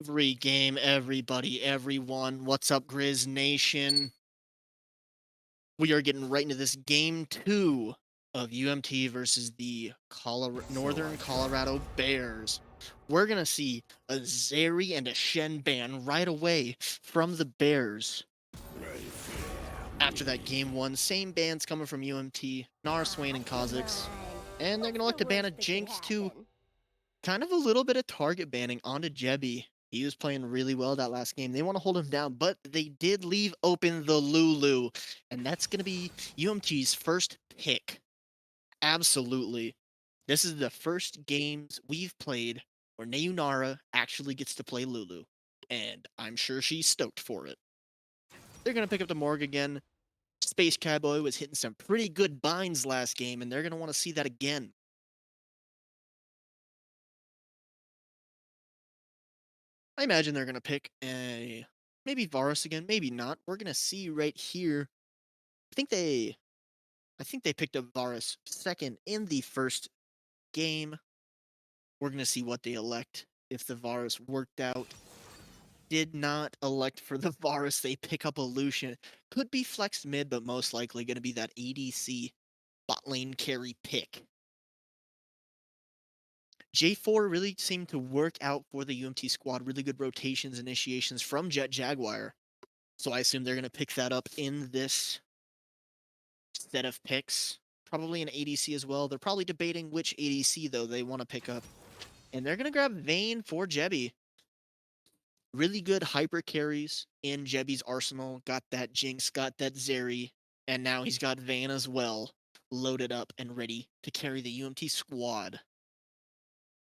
Every game, everybody, everyone. What's up, Grizz Nation? We are getting right into this game 2 of UMT versus the Northern Colorado Bears. We're going to see a Zeri and a Shen ban right away from the Bears. After that game 1, same bans coming from UMT, Nar, Swain, and Kha'Zix. And they're going to look to ban a Jinx too. Kind of a little bit of target banning onto Jebby. He was playing really well that last game. They want to hold him down, but they did leave open the Lulu. And that's going to be UMT's first pick. Absolutely. This is the first games we've played where Nayunara actually gets to play Lulu. And I'm sure she's stoked for it. They're going to pick up the Morg again. Space Cowboy was hitting some pretty good binds last game, and they're going to want to see that again. I imagine they're gonna pick a maybe Varus again, maybe not. We're gonna see right here. I think they I think they picked up Varus second in the first game. We're gonna see what they elect. If the Varus worked out. Did not elect for the Varus. They pick up a Lucian. Could be flex mid, but most likely gonna be that ADC bot lane carry pick. J4 really seemed to work out for the UMT squad. Really good rotations, initiations from Jet Jaguar. So I assume they're going to pick that up in this set of picks. Probably an ADC as well. They're probably debating which ADC, though, they want to pick up. And they're going to grab Vayne for Jebby. Really good hyper carries in Jebby's arsenal. Got that Jinx, got that Zeri, and now he's got Vayne as well, loaded up and ready to carry the UMT squad.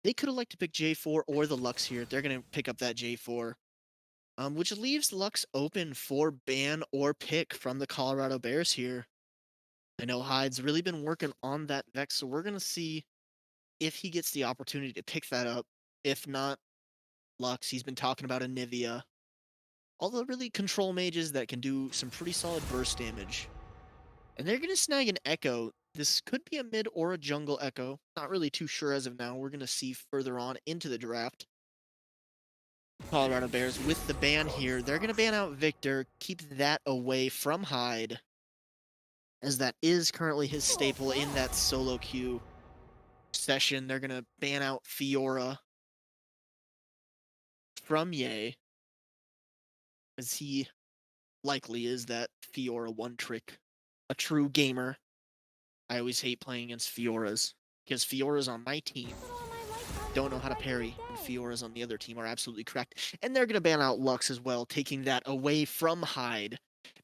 They could have liked to pick J4 or the Lux here. They're going to pick up that J4. Which leaves Lux open for ban or pick from the Colorado Bears here. I know Hyde's really been working on that Vex, so we're going to see if he gets the opportunity to pick that up. If not, Lux, he's been talking about a Nivea. All the really control mages that can do some pretty solid burst damage. And they're going to snag an Echo. This could be a mid or a jungle Echo. Not really too sure as of now. We're going to see further on into the draft. Colorado Bears with the ban here. They're going to ban out Victor, keep that away from Hyde, as that is currently his staple in that solo queue session. They're going to ban out Fiora from Ye, as he likely is that Fiora one trick, a true gamer. I always hate playing against Fioras, because Fioras on my team don't know how to parry, and Fioras on the other team are absolutely correct. And they're going to ban out Lux as well, taking that away from Hyde.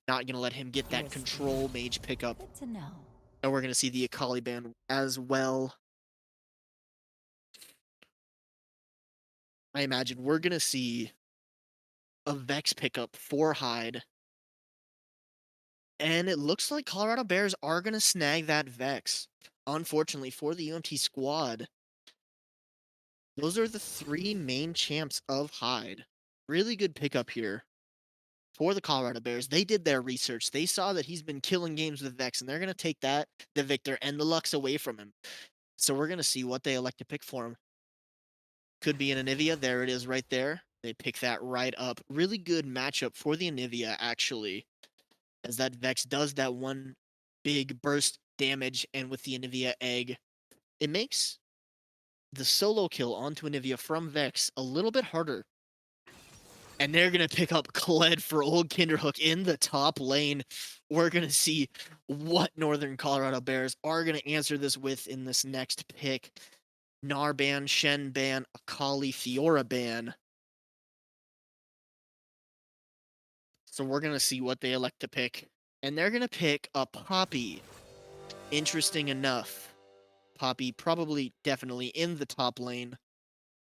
Not going to let him get that control mage pickup. Good to know. And we're going to see the Akali ban as well. I imagine we're going to see a Vex pickup for Hyde. And it looks like Colorado Bears are going to snag that Vex. Unfortunately for the UMT squad, those are the three main champs of Hyde. Really good pickup here for the Colorado Bears. They did their research. They saw that he's been killing games with Vex, and they're going to take that, the Victor, and the Lux away from him. So we're going to see what they elect to pick for him. Could be an Anivia. There it is right there. They pick that right up. Really good matchup for the Anivia, actually, as that Vex does that one big burst damage, and with the Anivia egg, it makes the solo kill onto Anivia from Vex a little bit harder. And they're going to pick up Kled for old Kinderhook in the top lane. We're going to see what Northern Colorado Bears are going to answer this with in this next pick. Gnar ban, Shen ban, Akali, Fiora ban. So we're going to see what they elect to pick. And they're going to pick a Poppy. Interesting enough. Poppy probably definitely in the top lane.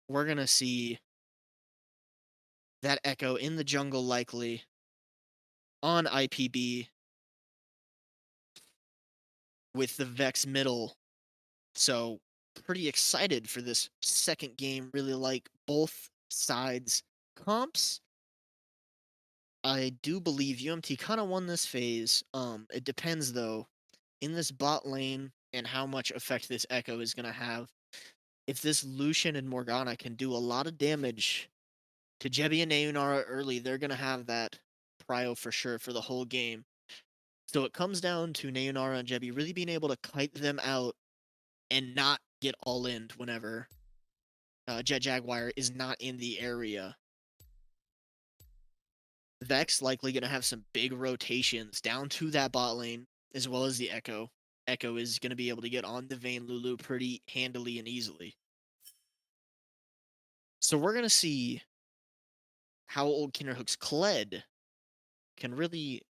We're going to see that Echo in the jungle likely. On IPB. With the Vex middle. So pretty excited for this second game. Really like both sides' comps. I do believe UMT kind of won this phase. It depends though, in this bot lane and how much effect this Echo is gonna have. If this Lucian and Morgana can do a lot of damage To Jebby and Nayunara early, they're gonna have that prio for sure for the whole game. So it comes down to Nayunara and Jebby really being able to kite them out and not get all in whenever Jet Jaguar is not in the area. Vex likely going to have some big rotations down to that bot lane, as well as the Echo. Echo is going to be able to get on the Vayne Lulu pretty handily and easily. So we're going to see how old Kinderhook's Kled can really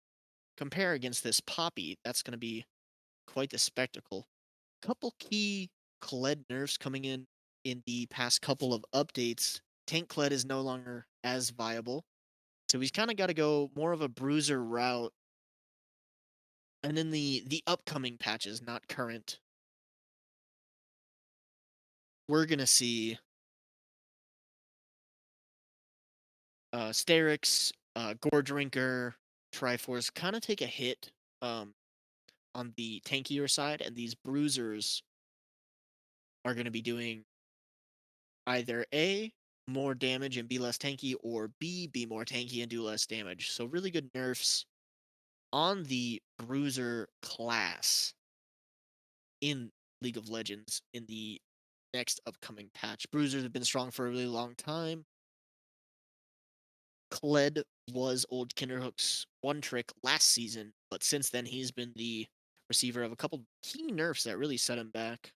compare against this Poppy. That's going to be quite the spectacle. Couple key Kled nerfs coming in the past couple of updates. Tank Kled is no longer as viable. So he's kind of got to go more of a bruiser route. And then the upcoming patches, not current, we're gonna see Sterix, Gore Drinker, Triforce kind of take a hit on the tankier side, and these bruisers are gonna be doing either A, more damage and be less tanky, or B, be more tanky and do less damage. So really good nerfs on the bruiser class in League of Legends in the next upcoming patch. Bruisers have been strong for a really long time. Kled was old Kinderhook's one trick last season, but since then he's been the receiver of a couple key nerfs that really set him back.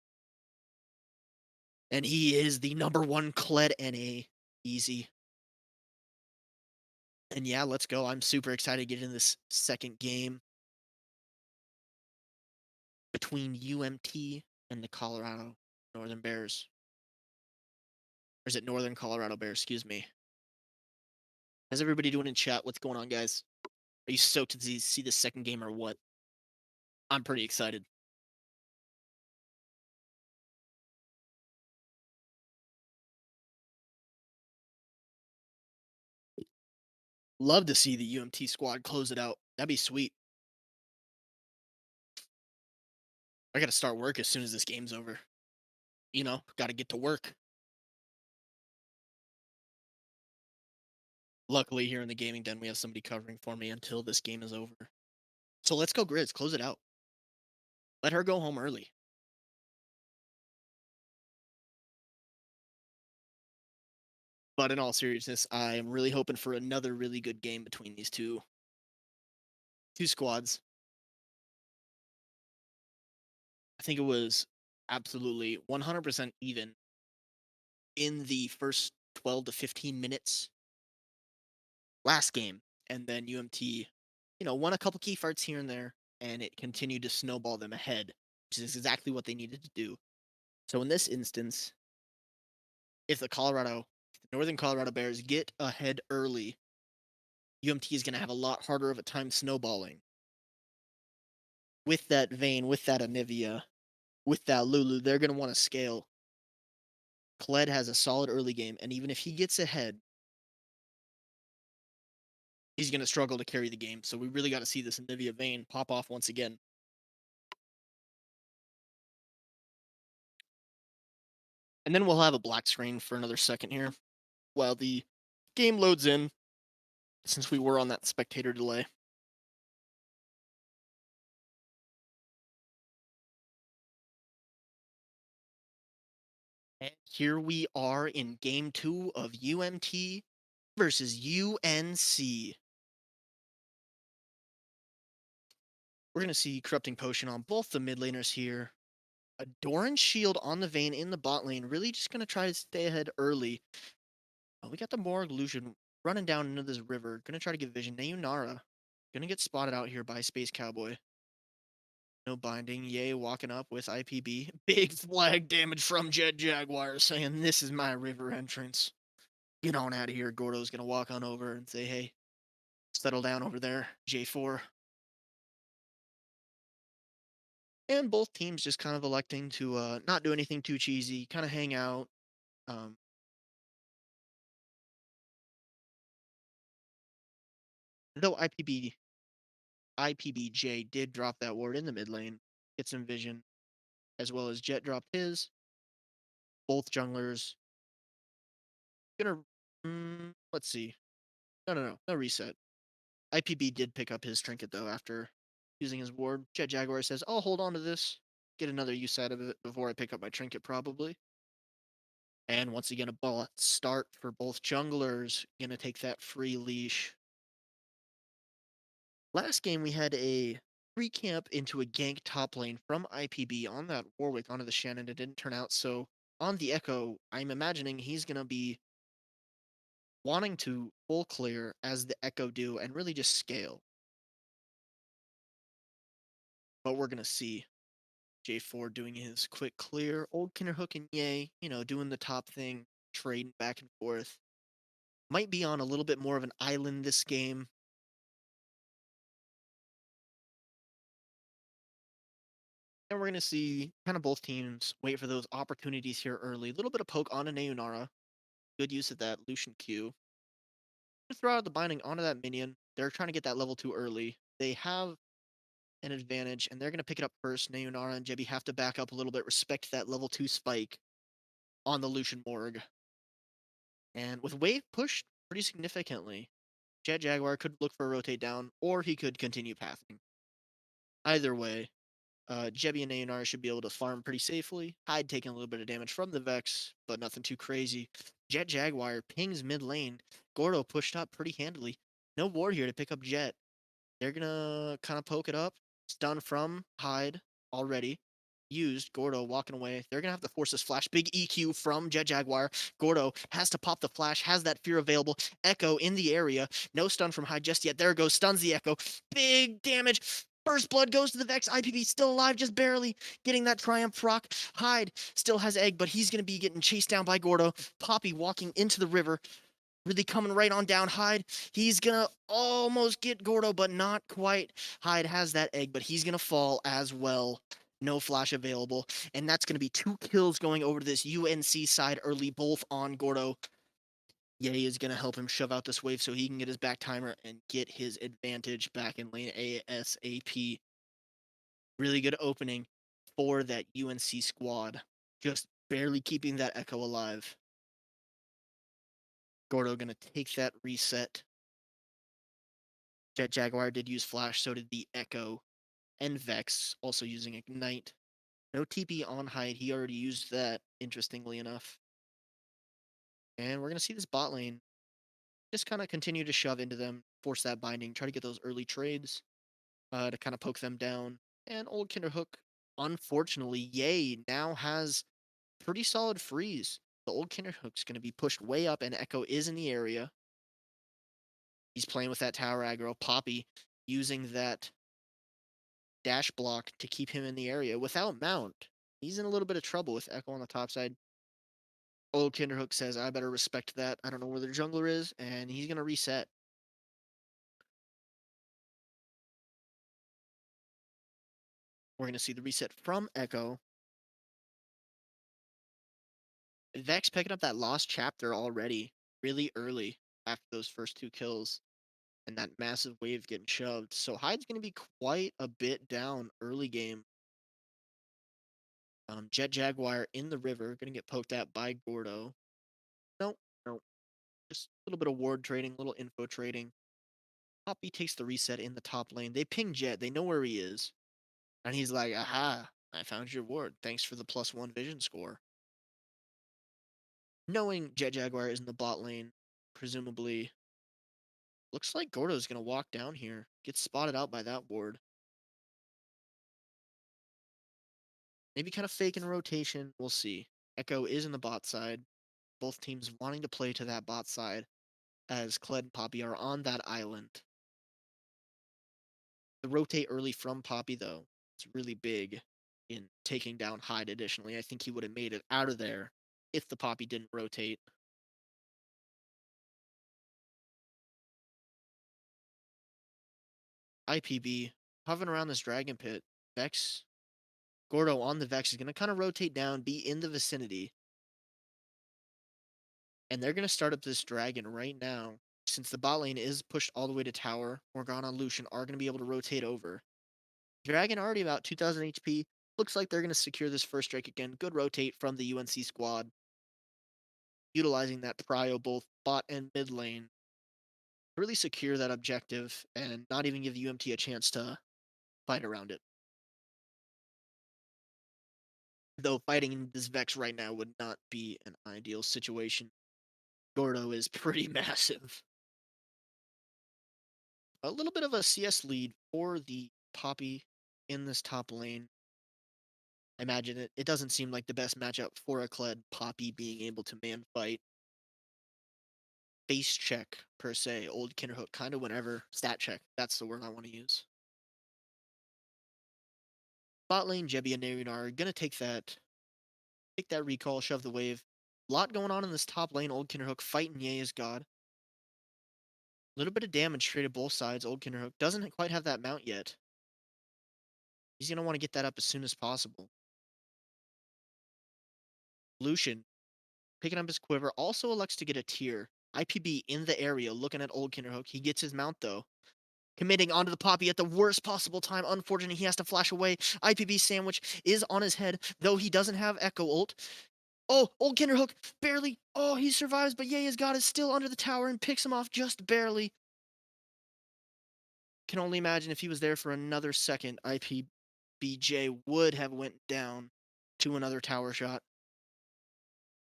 And he is the number one Kled NA. Easy. And yeah, let's go. I'm super excited to get in this second game between UMT and the Colorado Northern Bears. Or is it Northern Colorado Bears? Excuse me. How's everybody doing in chat? What's going on, guys? Are you stoked to see the second game or what? I'm pretty excited. Love to see the UMT squad close it out. That'd be sweet. I gotta start work as soon as this game's over. You know, gotta get to work. Luckily, here in the gaming den, we have somebody covering for me until this game is over. So let's go, Grizz. Close it out. Let her go home early. But in all seriousness, I am really hoping for another really good game between these two squads. I think it was absolutely 100% even in the first 12 to 15 minutes last game. And then UMT, won a couple key fights here and there, and it continued to snowball them ahead, which is exactly what they needed to do. So in this instance, if the Northern Colorado Bears get ahead early, UMT is going to have a lot harder of a time snowballing. With that Vayne, with that Anivia, with that Lulu, they're going to want to scale. Kled has a solid early game, and even if he gets ahead, he's going to struggle to carry the game. So we really got to see this Anivia Vayne pop off once again. And then we'll have a black screen for another second here while the game loads in, since we were on that spectator delay. And here we are in game 2 of UMT versus UNC. We're going to see Corrupting Potion on both the mid laners here. A Doran Shield on the Vayne in the bot lane, really just going to try to stay ahead early. We got the Morg Lucian running down into this river. Going to try to get vision. Nayunara going to get spotted out here by Space Cowboy. No binding. Yay, walking up with IPB. Big flag damage from Jet Jaguar saying, "This is my river entrance. Get on out of here." Gordo's going to walk on over and say, "Hey, settle down over there, J4." And both teams just kind of electing to not do anything too cheesy, kind of hang out. Though IPBJ did drop that ward in the mid lane, get some vision, as well as Jet dropped his. Both junglers gonna Let's see. No reset. IPB did pick up his trinket though after using his ward. Jet Jaguar says, "I'll hold on to this, get another use out of it before I pick up my trinket probably." And once again, a ball start for both junglers. Gonna take that free leash. Last game, we had a free camp into a gank top lane from IPB on that Warwick onto the Shannon. It didn't turn out. So on the Echo, I'm imagining he's gonna be wanting to full clear as the Echo do and really just scale. But we're gonna see J4 doing his quick clear, old Kinderhook and Yay, doing the top thing, trading back and forth. Might be on a little bit more of an island this game. And we're going to see kind of both teams wait for those opportunities here early. A little bit of poke onto Neunara. Good use of that Lucian Q. Throw out the binding onto that minion. They're trying to get that level 2 early. They have an advantage, and they're going to pick it up first. Neunara and Jebby have to back up a little bit, respect that level 2 spike on the Lucian Morg. And with wave pushed pretty significantly, Jet Jaguar could look for a rotate down, or he could continue pathing. Either way, Jebby and Aonar should be able to farm pretty safely. Hyde taking a little bit of damage from the Vex, but nothing too crazy. Jet Jaguar pings mid lane. Gordo pushed up pretty handily. No ward here to pick up Jet. They're gonna kind of poke it up. Stun from Hyde already. Used. Gordo walking away. They're gonna have to force this flash. Big EQ from Jet Jaguar. Gordo has to pop the flash, has that fear available. Echo in the area. No stun from Hyde just yet. There it goes. Stuns the Echo. Big damage. First blood goes to the Vex. IPV still alive, just barely getting that Triumph rock. Hyde still has egg, but he's going to be getting chased down by Gordo. Poppy walking into the river, really coming right on down. Hyde, he's going to almost get Gordo, but not quite. Hyde has that egg, but he's going to fall as well. No flash available. And that's going to be 2 kills going over to this UNC side early, both on Gordo. Yay is going to help him shove out this wave so he can get his back timer and get his advantage back in lane ASAP. Really good opening for that UNC squad. Just barely keeping that Echo alive. Gordo gonna take that reset. Jet Jaguar did use Flash, so did the Echo. And Vex also using Ignite. No TP on Hyde, he already used that, interestingly enough. And we're gonna see this bot lane just kind of continue to shove into them, force that binding, try to get those early trades to kind of poke them down. And old Kinderhook, unfortunately, Yay now has pretty solid freeze. The old Kinderhook's going to be pushed way up, and Echo is in the area. He's playing with that tower aggro. Poppy using that dash block to keep him in the area without mount. He's in a little bit of trouble with Echo on the top side. Old Kinderhook says, I better respect that. I don't know where their jungler is, and he's going to reset. We're going to see the reset from Echo. Vex picking up that lost chapter already really early after those first 2 kills. And that massive wave getting shoved. So Hyde's going to be quite a bit down early game. Jet Jaguar in the river, going to get poked at by Gordo. Nope, nope. Just a little bit of ward trading, little info trading. Poppy takes the reset in the top lane. They ping Jet. They know where he is. And he's like, aha, I found your ward. Thanks for the +1 vision score. Knowing Jet Jaguar is in the bot lane, presumably, looks like Gordo's going to walk down here. Gets spotted out by that ward. Maybe kind of faking rotation. We'll see. Echo is in the bot side. Both teams wanting to play to that bot side as Kled and Poppy are on that island. The rotate early from Poppy, though, is really big in taking down Hyde additionally. I think he would have made it out of there if the Poppy didn't rotate. IPB hovering around this dragon pit. Vex, Gordo on the Vex is going to kind of rotate down, be in the vicinity. And they're going to start up this dragon right now. Since the bot lane is pushed all the way to tower, Morgana and Lucian are going to be able to rotate over. Dragon already about 2000 HP. Looks like they're going to secure this first strike again. Good rotate from the UNC squad. utilizing that prio both bot and mid lane to really secure that objective and not even give UMT a chance to fight around it. Though fighting this Vex right now would not be an ideal situation. Gordo is pretty massive. A little bit of a CS lead for the Poppy in this top lane. I imagine it doesn't seem like the best matchup for a Kled Poppy being able to man fight. Base check, per se, old Kinderhook, kind of whenever. Stat check, that's the word I want to use. Bot lane, Jebby and Narian are gonna take that recall, shove the wave. A lot going on in this top lane. Old Kinderhook fighting Ye is God. A little bit of damage traded both sides. Old Kinderhook doesn't quite have that mount yet. He's gonna want to get that up as soon as possible. Lucian picking up his quiver, also elects to get a tier. IPB in the area looking at Old Kinderhook. He gets his mount though. Committing onto the Poppy at the worst possible time. Unfortunately, he has to flash away. IPB sandwich is on his head, though he doesn't have Echo ult. Oh, Old Kinderhook barely. Oh, he survives, but Ye's God is still under the tower and picks him off just barely. Can only imagine if he was there for another second, IPBJ would have went down to another tower shot.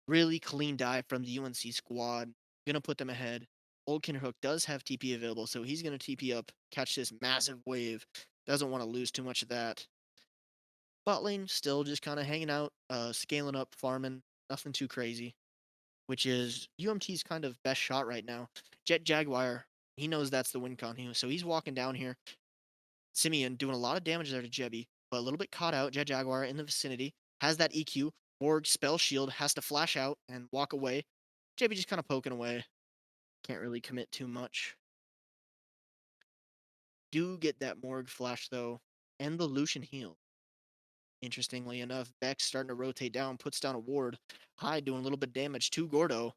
Really clean dive from the UNC squad. Gonna put them ahead. Old Kinderhook does have TP available, so he's gonna TP up, catch this massive wave. Doesn't want to lose too much of that. Bot lane still just kind of hanging out, scaling up, farming. Nothing too crazy, which is UMT's kind of best shot right now. Jet Jaguar, he knows that's the win con here, so he's walking down here. Simeon doing a lot of damage there to Jebby, but a little bit caught out. Jet Jaguar in the vicinity has that EQ. Morg spell shield has to flash out and walk away. Jebby just kind of poking away. Can't really commit too much. Do get that Morg flash though, and the Lucian heal. Interestingly enough, Bex starting to rotate down, puts down a ward. Hyde doing a little bit of damage to Gordo.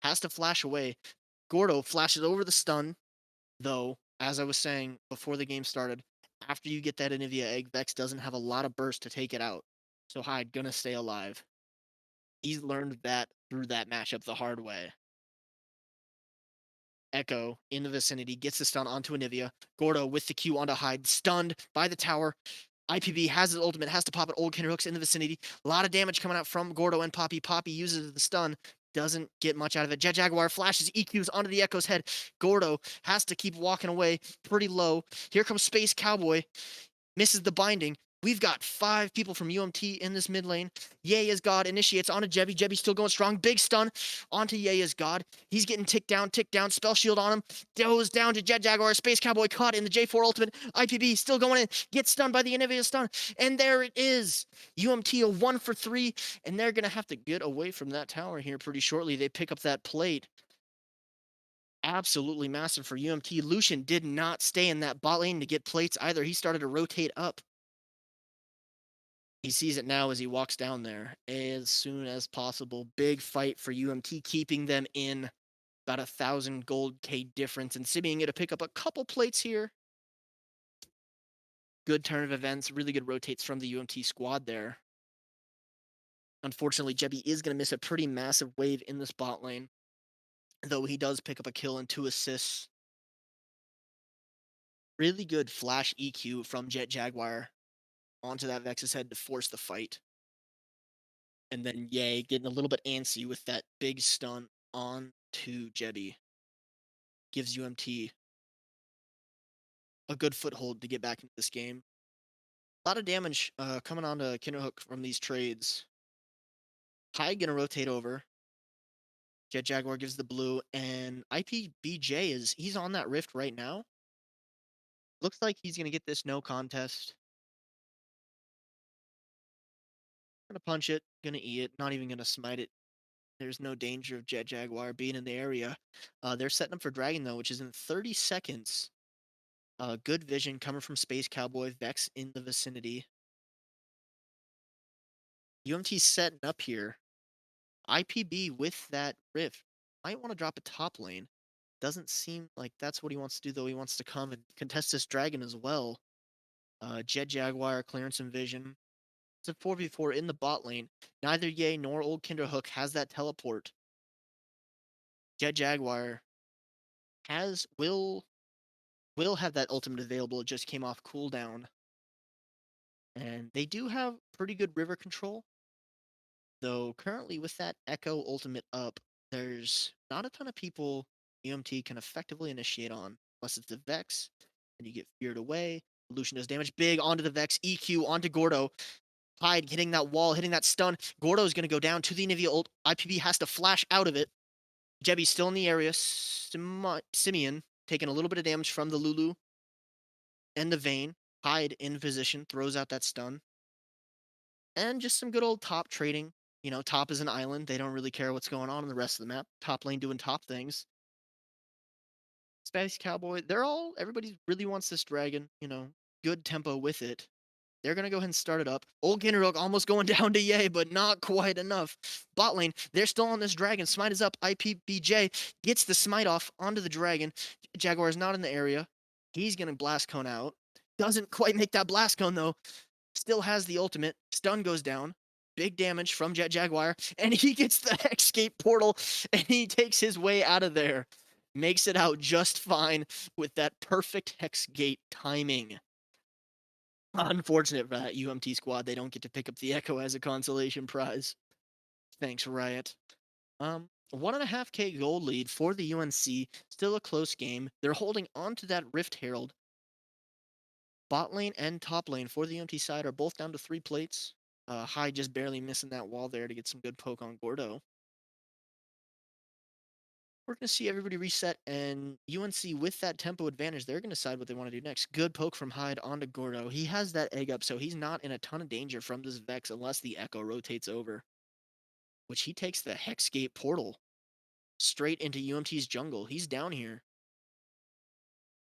Has to flash away. Gordo flashes over the stun, though, as I was saying before the game started, after you get that Anivia egg, Vex doesn't have a lot of burst to take it out. So Hyde gonna stay alive. He's learned that through that matchup the hard way. Echo in the vicinity gets the stun onto Anivia. Gordo with the Q onto Hyde, stunned by the tower. IPB has his ultimate, has to pop it. Old Kinderhook's in the vicinity. A lot of damage coming out from Gordo and Poppy. Poppy uses the stun, doesn't get much out of it. Jet Jaguar flashes EQs onto the Echo's head. Gordo has to keep walking away pretty low. Here comes Space Cowboy. Misses the binding. We've got 5 people from UMT in this mid lane. Ye is God initiates onto Jebby. Jebby still going strong. Big stun onto Ye is God. He's getting ticked down. Spell shield on him. Goes down to Jet Jaguar. Space Cowboy caught in the J4 ultimate. IPB still going in. Gets stunned by the Anivia stun. And there it is. UMT a 1 for 3. And they're going to have to get away from that tower here pretty shortly. They pick up that plate. Absolutely massive for UMT. Lucian did not stay in that bot lane to get plates either. He started to rotate up. He sees it now as he walks down there as soon as possible. Big fight for UMT, keeping them in about 1,000 gold K difference and Simeon to pick up a couple plates here. Good turn of events, really good rotates from the UMT squad there. Unfortunately, Jebby is going to miss a pretty massive wave in this bot lane, though he does pick up a kill and 2 assists. Really good flash EQ from Jet Jaguar onto that Vex's head to force the fight. And then Ye getting a little bit antsy with that big stun on to Jebby. Gives UMT a good foothold to get back into this game. A lot of damage coming on to Kinderhook from these trades. Hyde gonna rotate over. Jet Jaguar gives the blue, and IPBJ he's on that rift right now. Looks like he's gonna get this no contest. Gonna punch it, gonna eat it, not even gonna smite it. There's no danger of Jet Jaguar being in the area. They're setting up for Dragon though, which is in 30 seconds. Good vision coming from Space Cowboy. Vex in the vicinity. UMT's setting up here. IPB with that rift might want to drop a top lane. Doesn't seem like that's what he wants to do, though. He wants to come and contest this dragon as well. Jet Jaguar, clearance and vision. It's a 4v4 in the bot lane. Neither Ye nor Old Kinderhook has that teleport. Jet Jaguar has will have that ultimate available. It just came off cooldown. And they do have pretty good river control. Though currently with that Echo ultimate up, there's not a ton of people UMT can effectively initiate on. Unless it's the Vex, and you get feared away. Lucian does damage big onto the Vex, EQ onto Gordo. Hyde hitting that wall, hitting that stun. Gordo's going to go down to the Nivea ult. IPB has to flash out of it. Jebby's still in the area. Simeon taking a little bit of damage from the Lulu and the Vayne. Hyde in position, throws out that stun. And just some good old top trading. You know, top is an island. They don't really care what's going on in the rest of the map. Top lane doing top things. Space Cowboy, everybody really wants this dragon, you know, good tempo with it. They're going to go ahead and start it up. Old Ginnerok almost going down to Yay, but not quite enough. Bot lane, they're still on this dragon. Smite is up. IPBJ gets the smite off onto the dragon. Jaguar is not in the area. He's going to blast cone out. Doesn't quite make that blast cone, though. Still has the ultimate. Stun goes down. Big damage from Jet Jaguar. And he gets the Hexgate portal, and he takes his way out of there. Makes it out just fine with that perfect Hexgate timing. Unfortunate for that UMT squad, they don't get to pick up the Echo as a consolation prize. Thanks, Riot. 1.5K gold lead for the UNC. Still a close game. They're holding on to that Rift Herald. Bot lane and top lane for the UMT side are both down to 3 plates. Hyde just barely missing that wall there to get some good poke on Gordo. We're going to see everybody reset, and UNC with that tempo advantage, they're going to decide what they want to do next. Good poke from Hyde onto Gordo. He has that egg up, so he's not in a ton of danger from this Vex unless the Echo rotates over, which he takes the Hexgate portal straight into UMT's jungle. He's down here.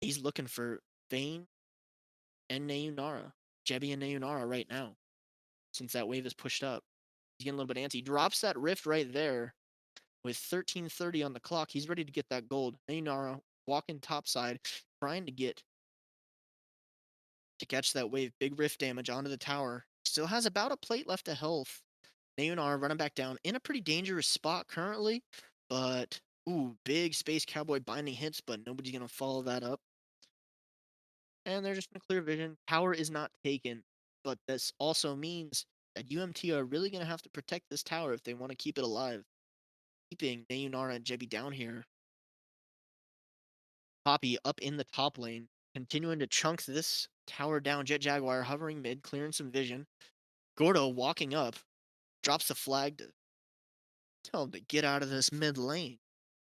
He's looking for Vayne and Nayunara. Jebby and Nayunara right now, since that wave is pushed up. He's getting a little bit antsy. Drops that rift right there. With 13:30 on the clock, he's ready to get that gold. Nayunara walking topside, trying to catch that wave. Big rift damage onto the tower. Still has about a plate left of health. Nayunara running back down in a pretty dangerous spot currently, but ooh, big Space Cowboy binding hits, but nobody's gonna follow that up. And they're just in a clear vision. Tower is not taken, but this also means that UMT are really gonna have to protect this tower if they want to keep it alive. Keeping Nayunara and Jebby down here. Poppy up in the top lane, continuing to chunk this tower down. Jet Jaguar hovering mid, clearing some vision. Gordo walking up, drops the flag to tell him to get out of this mid lane.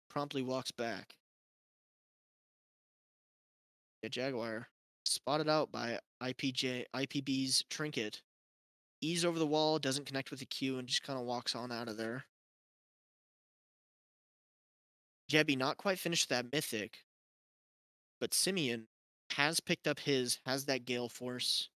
Promptly walks back. Jet Jaguar spotted out by IPB's trinket. Ease over the wall, doesn't connect with the Q, and just kind of walks on out of there. Jebby not quite finished that mythic, but Simeon has picked up has that Gale Force.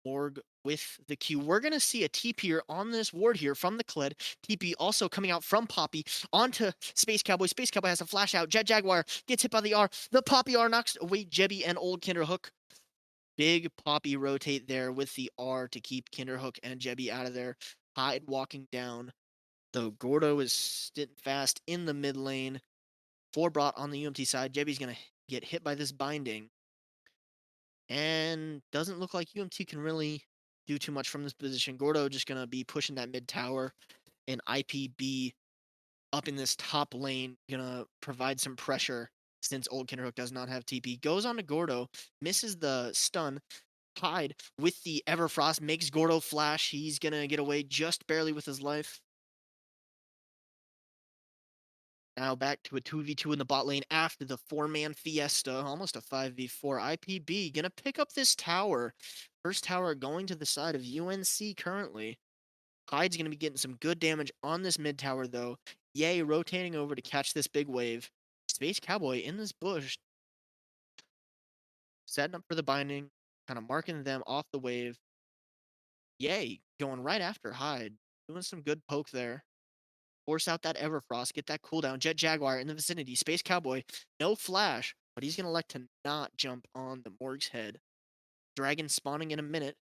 Org with the Q. We're going to see a TP'er on this ward here from the Kled. TP also coming out from Poppy onto Space Cowboy. Space Cowboy has a flash out. Jet Jaguar gets hit by the R. The Poppy R knocks away Jebby and Old Kinderhook. Big Poppy rotate there with the R to keep Kinderhook and Jebby out of there. Hyde walking down. Though Gordo is sitting fast in the mid lane. 4 brought on the UMT side. Jebby's going to get hit by this binding. And doesn't look like UMT can really do too much from this position. Gordo just going to be pushing that mid tower, and IPB up in this top lane, going to provide some pressure since Old Kinderhook does not have TP. Goes on to Gordo, misses the stun. Hyde with the Everfrost makes Gordo flash. He's going to get away just barely with his life. Now back to a 2v2 in the bot lane after the 4-man fiesta, almost a 5v4. IPB gonna pick up this tower. First tower going to the side of UNC currently. Hyde's gonna be getting some good damage on this mid tower though. Yay, rotating over to catch this big wave. Space Cowboy in this bush, setting up for the binding, kind of marking them off the wave. Yay, going right after Hyde, doing some good poke there. Force out that Everfrost, get that cooldown. Jet Jaguar in the vicinity. Space Cowboy, no flash, but he's going to elect to not jump on the Morg's head. Dragon spawning in a minute.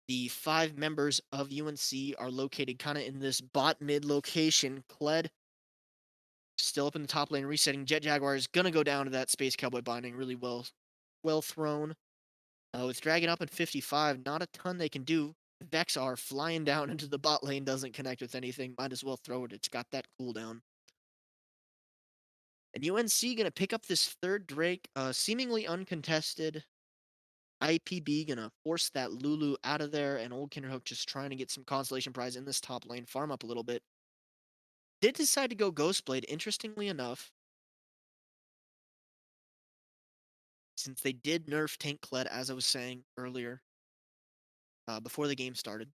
The 5 members of UNC are located kind of in this bot mid location. Kled Still up in the top lane, resetting. Jet Jaguar is gonna go down to that Space Cowboy binding. Really well thrown. With Dragon up at 55, not a ton they can do. Vex are flying down into the bot lane, doesn't connect with anything. Might as well throw it. It's got that cooldown. And UNC gonna pick up this third Drake, seemingly uncontested. IPB gonna force that Lulu out of there, and Old Kinderhook just trying to get some consolation prize in this top lane, farm up a little bit. Did decide to go Ghostblade, interestingly enough, since they did nerf Tank Kled, as I was saying earlier, before the game started.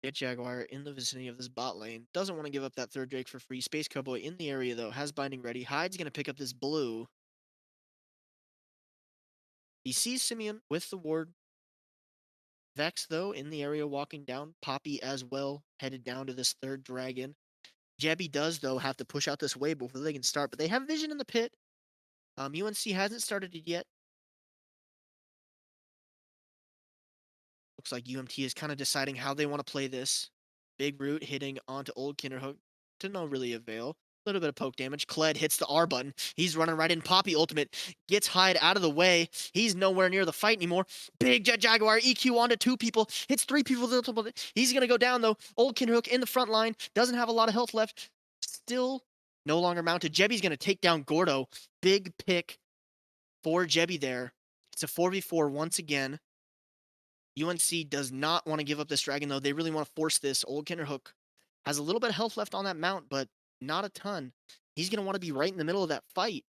Get Jaguar in the vicinity of this bot lane. Doesn't want to give up that third Drake for free. Space Cowboy in the area, though. Has binding ready. Hyde's going to pick up this blue. He sees Simeon with the ward. Vex, though, in the area walking down. Poppy as well, headed down to this third dragon. Jebby does, though, have to push out this wave before they can start, but they have vision in the pit. UNC hasn't started it yet. Looks like UMT is kind of deciding how they want to play this. Big root hitting onto Old Kinderhook to no really avail. A little bit of poke damage. Kled hits the R button. He's running right in. Poppy ultimate gets Hyde out of the way. He's nowhere near the fight anymore. Big Jet Jaguar EQ onto two people. Hits three people. He's going to go down, though. Old Kinderhook in the front line. Doesn't have a lot of health left. Still no longer mounted. Jebby's going to take down Gordo. Big pick for Jebby there. It's a 4v4 once again. UNC does not want to give up this dragon, though. They really want to force this. Old Kinderhook has a little bit of health left on that mount, but not a ton. He's going to want to be right in the middle of that fight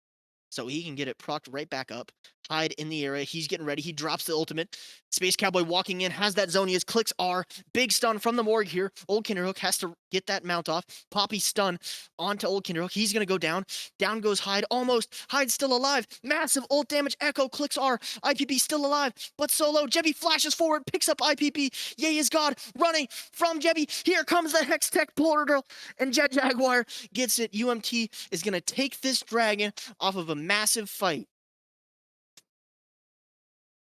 so he can get it procced right back up. Hyde in the area. He's getting ready. He drops the ultimate. Space Cowboy walking in, has that Zonia's, clicks R. Big stun from the Morgue here. Old Kinderhook has to get that mount off. Poppy stun onto Old Kinderhook. He's going to go down. Down goes Hyde. Almost. Hyde's still alive. Massive ult damage. Echo clicks R. IPP still alive, but solo. Jebby flashes forward, picks up IPP. Yay is God. Running from Jebby. Here comes the Hex Tech portal, and Jet Jaguar gets it. UMT is going to take this dragon off of a massive fight.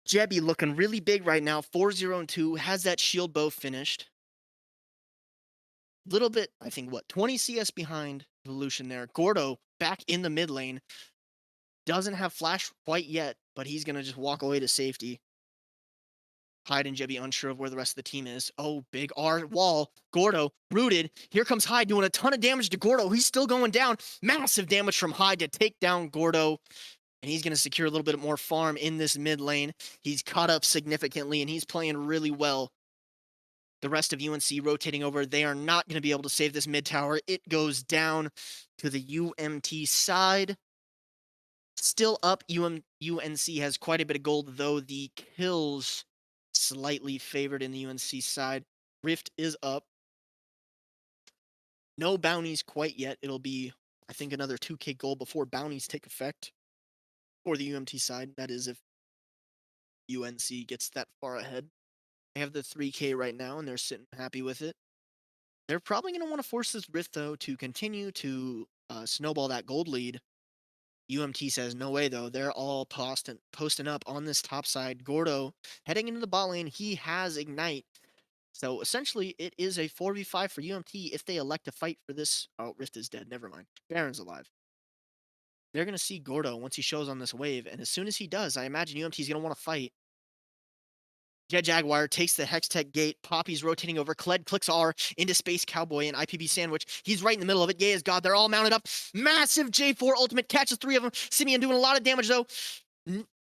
Jebby looking really big right now, 4-0-2, has that shield bow finished. Little bit, I think, 20 CS behind Evolution there. Gordo back in the mid lane. Doesn't have flash quite yet, but he's going to just walk away to safety. Hyde and Jebby unsure of where the rest of the team is. Oh, big R wall. Gordo rooted. Here comes Hyde doing a ton of damage to Gordo. He's still going down. Massive damage from Hyde to take down Gordo. And he's going to secure a little bit more farm in this mid lane. He's caught up significantly, and he's playing really well. The rest of UNC rotating over. They are not going to be able to save this mid tower. It goes down to the UMT side. Still up. UNC has quite a bit of gold, though the kills slightly favored in the UNC side. Rift is up. No bounties quite yet. It'll be, I think, another 2K gold before bounties take effect. For the UMT side, that is if UNC gets that far ahead. They have the 3K right now, and they're sitting happy with it. They're probably going to want to force this Rift, though, to continue to snowball that gold lead. UMT says, no way, though. They're all posting up on this top side. Gordo heading into the bot lane. He has Ignite. So, essentially, it is a 4v5 for UMT if they elect to fight for this. Oh, Rift is dead. Never mind. Baron's alive. They're going to see Gordo once he shows on this wave, and as soon as he does, I imagine UMT is going to want to fight. Jet Jaguar takes the Hextech gate. Poppy's rotating over. Kled clicks R into Space Cowboy and IPB Sandwich. He's right in the middle of it. Yay is God. They're all mounted up. Massive J4 ultimate. Catches three of them. Simeon doing a lot of damage, though.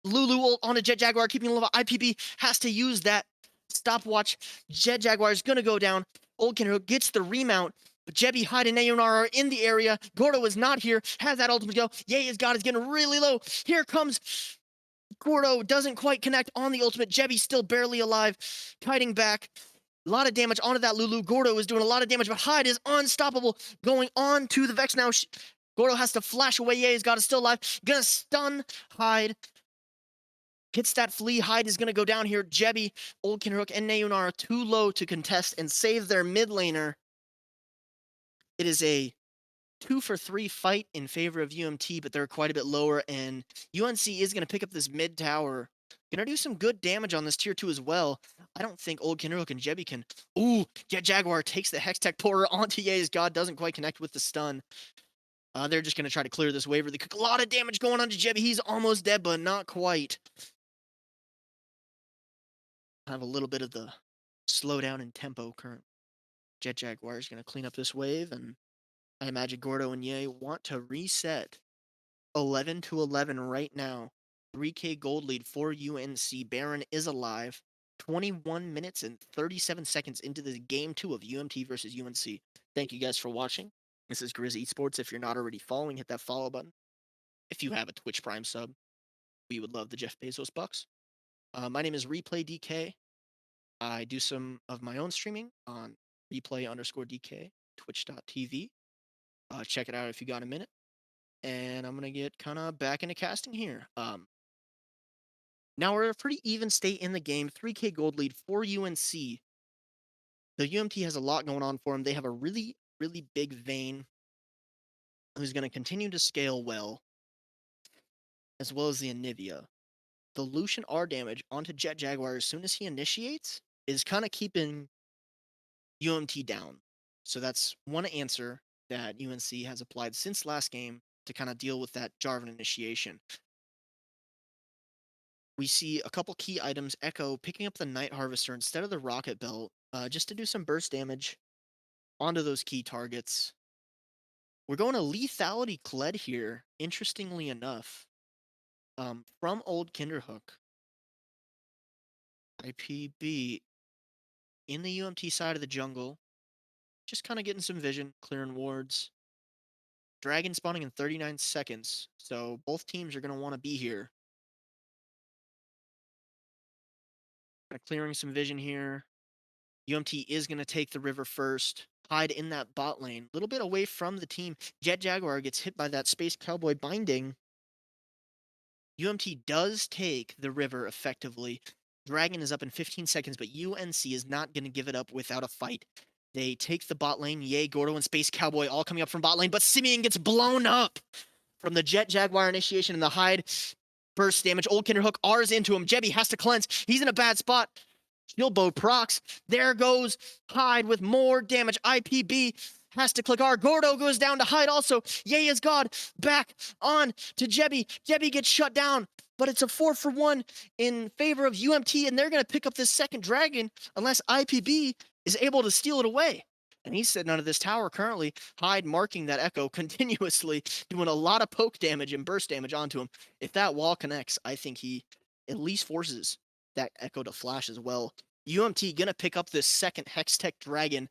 Lulu on a Jet Jaguar, keeping a little. IPB has to use that stopwatch. Jet Jaguar is going to go down. Old Kinderhook gets the remount. But Jebby, Hyde, and Nayonar are in the area. Gordo is not here. Has that ultimate go. Yay is God is getting really low. Here comes Gordo. Doesn't quite connect on the ultimate. Jebby still barely alive. Kiting back. A lot of damage onto that Lulu. Gordo is doing a lot of damage, but Hyde is unstoppable. Going on to the Vex now. Gordo has to flash away. Yay is God is still alive. Gonna stun Hyde. Hits that flea. Hyde is going to go down here. Jebby, Old Kinderhook, and Nayonar are too low to contest and save their mid laner. It is a 2-for-3 fight in favor of UMT, but they're quite a bit lower, and UNC is going to pick up this mid tower Gonna do some good damage on this tier 2 as well. I don't think old Kinderhook and Jebby can. Ooh, Jet Jaguar takes the Hextech Porter onto Ye's God, doesn't quite connect with the stun. They're just gonna try to clear this wave really quick. A lot of damage going on to Jebby. He's almost dead, but not quite. Have a little bit of the slowdown in tempo current. Jet Jaguar is gonna clean up this wave, and I imagine Gordo and Ye want to reset 11 to 11 right now. 3K gold lead for UNC. Baron is alive. 21 minutes and 37 seconds into the game 2 of UMT versus UNC. Thank you guys for watching. This is Grizz Esports. If you're not already following, hit that follow button. If you have a Twitch Prime sub, we would love the Jeff Bezos bucks. My name is Replay DK. I do some of my own streaming on replay_DK, twitch.tv. Check it out if you got a minute. And I'm gonna get kind of back into casting here. Now we're a pretty even state in the game. 3K gold lead for UNC. The UMT has a lot going on for them. They have a really, really big Vayne who's going to continue to scale well, as well as the Anivia. The Lucian R damage onto Jet Jaguar as soon as he initiates is kind of keeping UMT down. So that's one answer that UNC has applied since last game to kind of deal with that Jarvan initiation. We see a couple key items. Echo picking up the Night Harvester instead of the Rocket Belt, just to do some burst damage onto those key targets. We're going to Lethality Kled here, interestingly enough, from old Kinderhook. IPB in the UMT side of the jungle, just kind of getting some vision, clearing wards. Dragon spawning in 39 seconds, so both teams are going to want to be here. Clearing some vision here. UMT is going to take the river first. Hide in that bot lane. A little bit away from the team. Jet Jaguar gets hit by that Space Cowboy binding. UMT does take the river effectively. Dragon is up in 15 seconds, but UNC is not going to give it up without a fight. They take the bot lane. Yay, Gordo and Space Cowboy all coming up from bot lane, but Simeon gets blown up from the Jet Jaguar initiation and the hide. Burst damage. Old Kinderhook R's into him. Jebby has to cleanse. He's in a bad spot. Shield bow procs. There goes Hyde with more damage. IPB has to click R. Gordo goes down to Hyde also. Yay is God. Back on to Jebby. Jebby gets shut down, but it's a 4-for-1 in favor of UMT, and they're going to pick up this second dragon unless IPB is able to steal it away. And he's sitting under this tower currently. Hyde marking that Echo continuously, doing a lot of poke damage and burst damage onto him. If that wall connects, I think he at least forces that Echo to flash as well. UMT gonna pick up this second Hextech Dragon,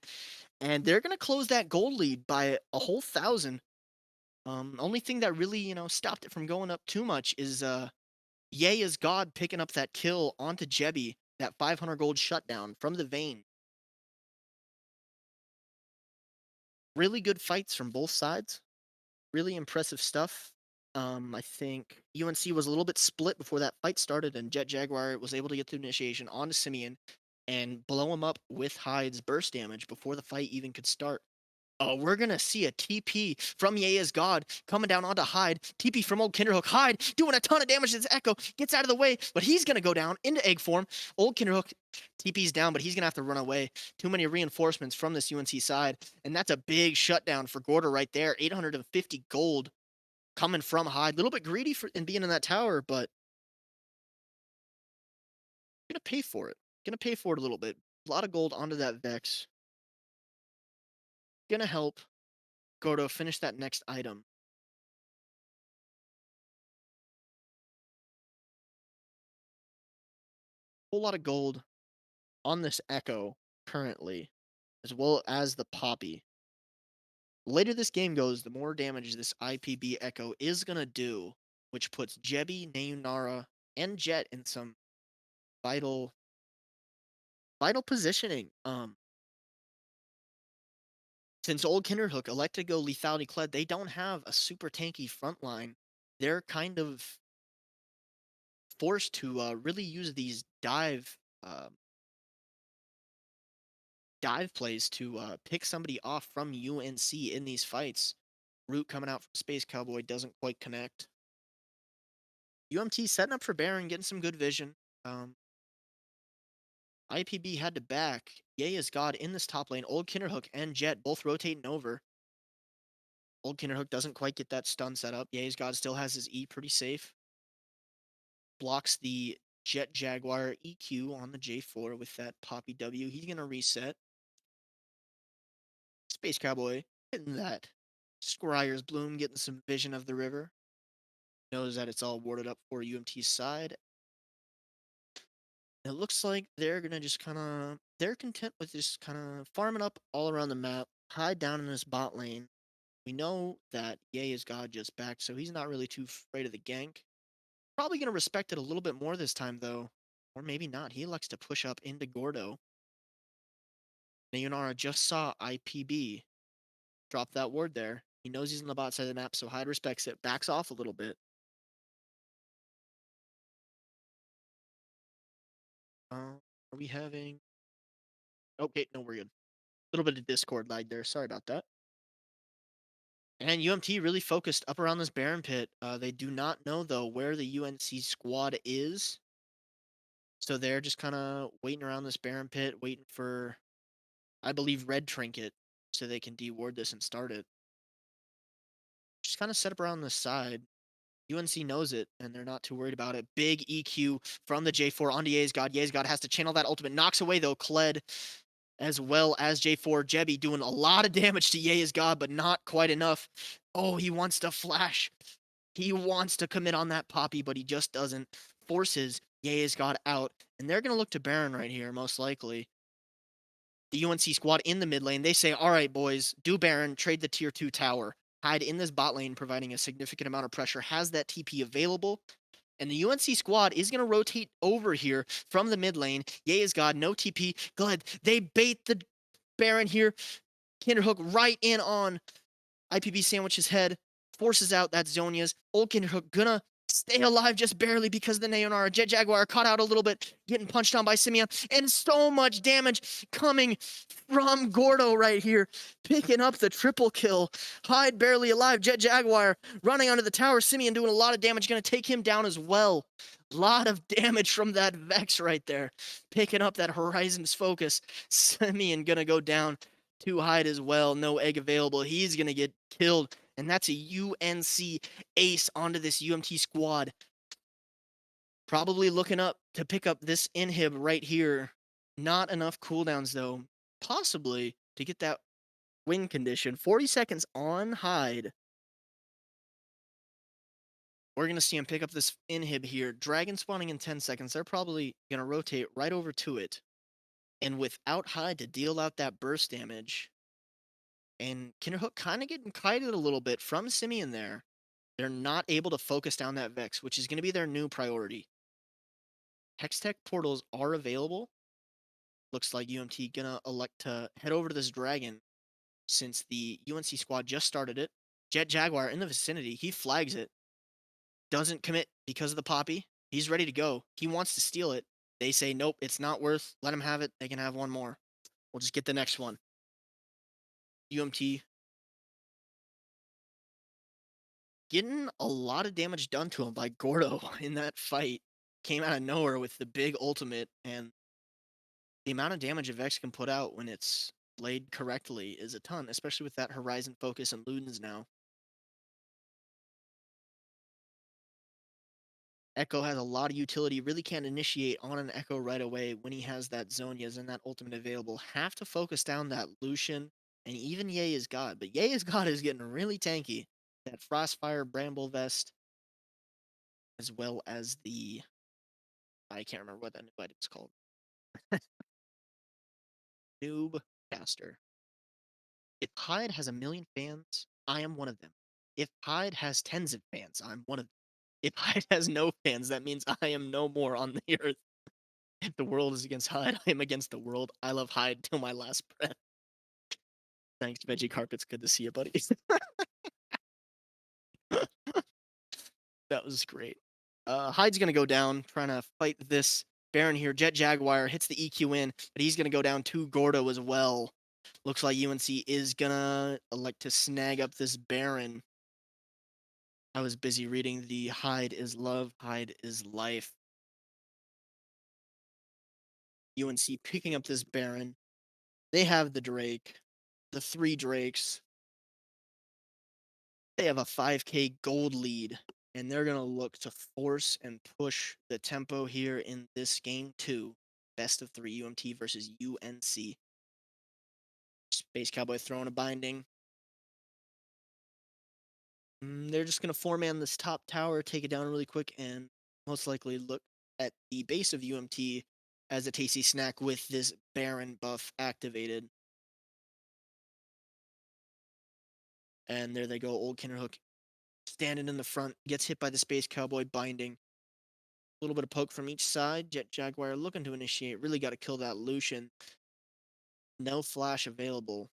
and they're gonna close that gold lead by a whole 1,000. Only thing that really, stopped it from going up too much is Yay is God picking up that kill onto Jebby, that 500 gold shutdown from the Vayne. Really good fights from both sides. Really impressive stuff. I think UNC was a little bit split before that fight started, and Jet Jaguar was able to get the initiation onto Simeon and blow him up with Hyde's burst damage before the fight even could start. We're gonna see a TP from Yea's God coming down onto Hyde. TP from old Kinderhook. Hyde doing a ton of damage to this Echo. Gets out of the way, but he's gonna go down into egg form. Old Kinderhook TP's down, but he's gonna have to run away. Too many reinforcements from this UNC side, and that's a big shutdown for Gordo right there. 850 gold coming from Hyde. A little bit greedy in being in that tower, but gonna pay for it. Gonna pay for it a little bit. A lot of gold onto that Vex. Gonna help Gordo finish that next item. Whole lot of gold on this Echo currently, as well as the Poppy. The later this game goes, the more damage this IPB Echo is gonna do, which puts Jebby, Nayunara, and Jet in some vital positioning. Since old Kinderhook elected to go Lethality Kled, they don't have a super tanky front line. They're kind of forced to really use these dive plays to pick somebody off from UNC in these fights. Root coming out from Space Cowboy doesn't quite connect. UMT setting up for Baron, getting some good vision. Um, IPB had to back. Yay is God in this top lane. Old Kinderhook and Jet both rotating over. Old Kinderhook doesn't quite get that stun set up. Yay's God still has his E pretty safe. Blocks the Jet Jaguar EQ on the J4 with that Poppy W. He's going to reset. Space Cowboy hitting that. Scryer's Bloom getting some vision of the river. Knows that it's all warded up for UMT's side. It looks like they're going to just kind of, they're content with just kind of farming up all around the map, hide down in this bot lane. We know that Yay is God just back, so he's not really too afraid of the gank. Probably going to respect it a little bit more this time, though. Or maybe not. He likes to push up into Gordo. Nayonara just saw IPB drop that ward there. He knows he's on the bot side of the map, so Hyde respects it. Backs off a little bit. Are we having... Okay, no, we're good. A little bit of Discord lag there. Sorry about that. And UMT really focused up around this Baron pit. They do not know, though, where the UNC squad is. So they're just kind of waiting around this Baron pit, waiting for, I believe, Red Trinket, so they can deward this and start it. Just kind of set up around the side. UNC knows it, and they're not too worried about it. Big EQ from the J4 onto Ye's God. Ye's God has to channel that ultimate. Knocks away, though, Kled, as well as J4. Jebby doing a lot of damage to Ye's God, but not quite enough. Oh, he wants to flash. He wants to commit on that Poppy, but he just doesn't. Forces Ye's God out, and they're going to look to Baron right here, most likely. The UNC squad in the mid lane, they say, all right, boys, do Baron, trade the tier 2 tower. Hyde in this bot lane, providing a significant amount of pressure, has that TP available. And the UNC squad is going to rotate over here from the mid lane. Yay is God, no TP. Go ahead. They bait the Baron here. Kinderhook right in on IPB Sandwich's head. Forces out that Zonia's. Old Kinderhook gonna stay alive just barely because the Nayonara. Jet Jaguar caught out a little bit, getting punched on by Simeon. And so much damage coming from Gordo right here, picking up the triple kill. Hyde barely alive. Jet Jaguar running onto the tower. Simeon doing a lot of damage, gonna take him down as well. A lot of damage from that Vex right there, picking up that Horizon's focus. Simeon gonna go down to Hyde as well. No egg available. He's gonna get killed. And that's a UNC ace onto this UMT squad. Probably looking up to pick up this inhib right here. Not enough cooldowns, though. Possibly to get that win condition. 40 seconds on Hyde. We're going to see him pick up this inhib here. Dragon spawning in 10 seconds. They're probably going to rotate right over to it. And without Hyde to deal out that burst damage. And Kinderhook kind of getting kited a little bit from Simeon there. They're not able to focus down that Vex, which is going to be their new priority. Hextech portals are available. Looks like UMT gonna elect to head over to this dragon since the UNC squad just started it. Jet Jaguar in the vicinity. He flags it. Doesn't commit because of the Poppy. He's ready to go. He wants to steal it. They say, nope, it's not worth. Let him have it. They can have one more. We'll just get the next one. UMT getting a lot of damage done to him by Gordo in that fight. Came out of nowhere with the big ultimate, and the amount of damage a Vex can put out when it's played correctly is a ton, especially with that Horizon focus and Ludens now. Echo has a lot of utility, really can't initiate on an Echo right away when he has that Zonias and that ultimate available. Have to focus down that Lucian, and even Ye is God, but Ye is God is getting really tanky. That Frostfire Bramble Vest, as well as the, I can't remember what that new item is called. Noob Caster. If Hyde has 1,000,000 fans, I am one of them. If Hyde has tens of fans, I'm one of them. If Hyde has no fans, that means I am no more on the earth. If the world is against Hyde, I am against the world. I love Hyde till my last breath. Thanks, Veggie Carpets. Good to see you, buddy. That was great. Hyde's gonna go down, trying to fight this Baron here. Jet Jaguar hits the EQ in, but he's gonna go down to Gordo as well. Looks like UNC is gonna elect to snag up this Baron. I was busy reading the Hyde is love, Hyde is life. UNC picking up this Baron. They have the Drake, the 3 Drakes. They have a 5K gold lead, and they're going to look to force and push the tempo here in this game 2. Best of 3 UMT versus UNC. Space Cowboy throwing a binding. They're just going to 4-man this top tower, take it down really quick, and most likely look at the base of UMT as a tasty snack with this Baron buff activated. And there they go, old Kinderhook standing in the front, gets hit by the Space Cowboy binding. A little bit of poke from each side. Jet Jaguar looking to initiate. Really got to kill that Lucian. No flash available.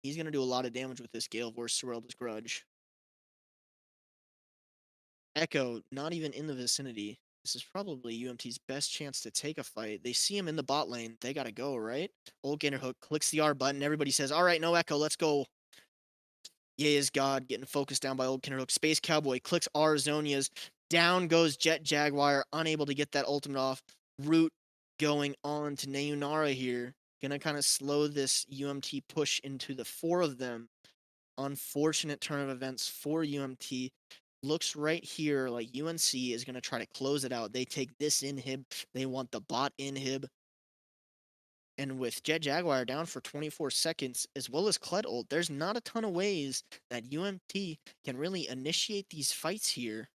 He's going to do a lot of damage with this Gale Force Sorrelda's Grudge. Echo, not even in the vicinity. This is probably UMT's best chance to take a fight. They see him in the bot lane. They got to go, right? Old Kinderhook clicks the R button. Everybody says, all right, no Echo, let's go. Yay is God, getting focused down by old Kinderhook. Space Cowboy clicks R Zonia's. Down goes Jet Jaguar, unable to get that ultimate off. Root going on to Neunara here. Gonna kind of slow this UMT push into the 4 of them. Unfortunate turn of events for UMT. Looks right here like UNC is gonna try to close it out. They take this inhib. They want the bot inhib. And with Jet Jaguar down for 24 seconds, as well as Kled ult, there's not a ton of ways that UMT can really initiate these fights here.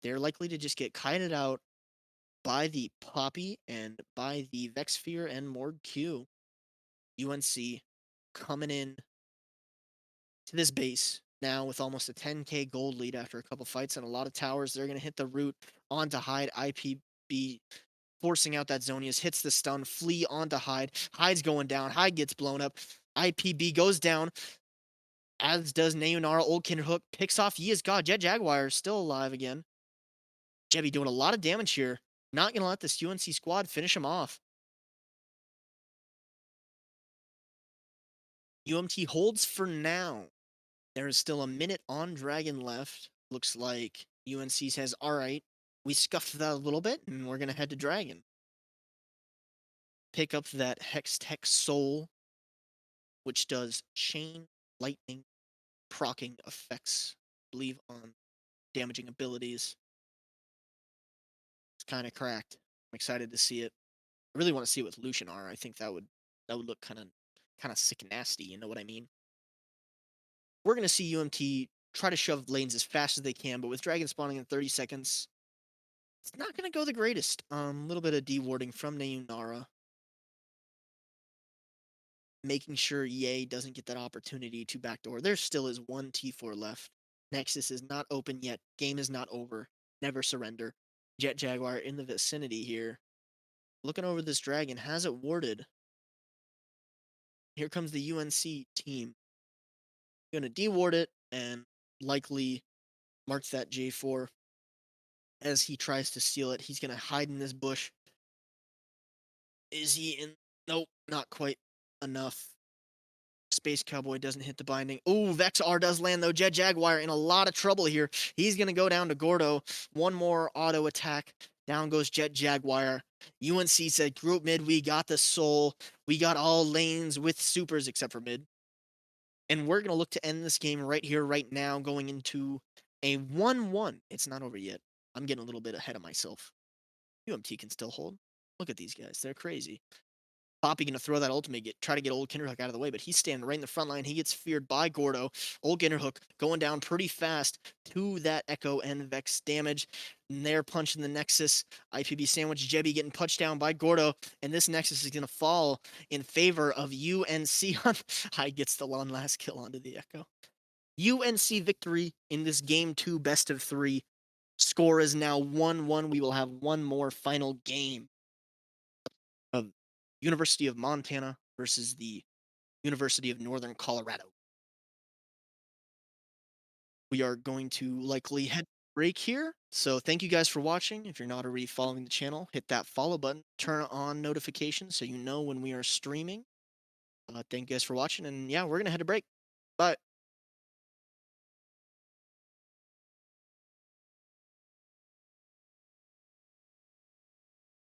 They're likely to just get kited out by the Poppy and by the Vexsphere and Morg Q. UNC coming in to this base now with almost a 10k gold lead after a couple fights and a lot of towers. They're going to hit the root onto Hyde. IPB forcing out that Zonius, hits the stun, flee onto Hyde. Hyde's going down. Hyde gets blown up. IPB goes down, as does Neunara. Old Kinderhook picks off Ye is God. Jet Jaguar is still alive again. Jebby doing a lot of damage here. Not going to let this UNC squad finish him off. UMT holds for now. There is still a minute on Dragon left. Looks like UNC says, all right, we scuffed that a little bit, and we're going to head to Dragon. Pick up that Hextech Soul, which does chain, lightning, proccing effects, I believe, on damaging abilities. It's kind of cracked. I'm excited to see it. I really want to see it with Lucian R. I think that would look kind of sick and nasty, you know what I mean? We're going to see UMT try to shove lanes as fast as they can, but with Dragon spawning in 30 seconds, it's not going to go the greatest. A little bit of dewarding from Neunara. Making sure EA doesn't get that opportunity to backdoor. There still is one T4 left. Nexus is not open yet. Game is not over. Never surrender. Jet Jaguar in the vicinity here. Looking over this dragon, has it warded. Here comes the UNC team. Gonna deward it and likely mark that J4 as he tries to steal it. He's gonna hide in this bush. Is he in? Nope, not quite enough. Space Cowboy doesn't hit the binding. Ooh, Vex R does land though. Jet Jaguar in a lot of trouble here. He's going to go down to Gordo. One more auto attack. Down goes Jet Jaguar. UNC said, group mid, we got the soul. We got all lanes with supers except for mid. And we're going to look to end this game right here, right now, going into a 1-1. It's not over yet. I'm getting a little bit ahead of myself. UMT can still hold. Look at these guys. They're crazy. Poppy gonna throw that ultimate, try to get old Kinderhook out of the way, but he's standing right in the front line. He gets feared by Gordo. Old Kinderhook going down pretty fast to that Echo and Vex damage. And they're punching the Nexus. IPB sandwich. Jebby getting punched down by Gordo, and this Nexus is gonna fall in favor of UNC. Hyde gets the one last kill onto the Echo. UNC victory in this game 2 best of 3. Score is now 1-1. We will have one more final game of University of Montana versus the University of Northern Colorado. We are going to likely head break here. So thank you guys for watching. If you're not already following the channel, hit that follow button, turn on notifications so you know when we are streaming. Thank you guys for watching. And yeah, we're going to head to break. Bye.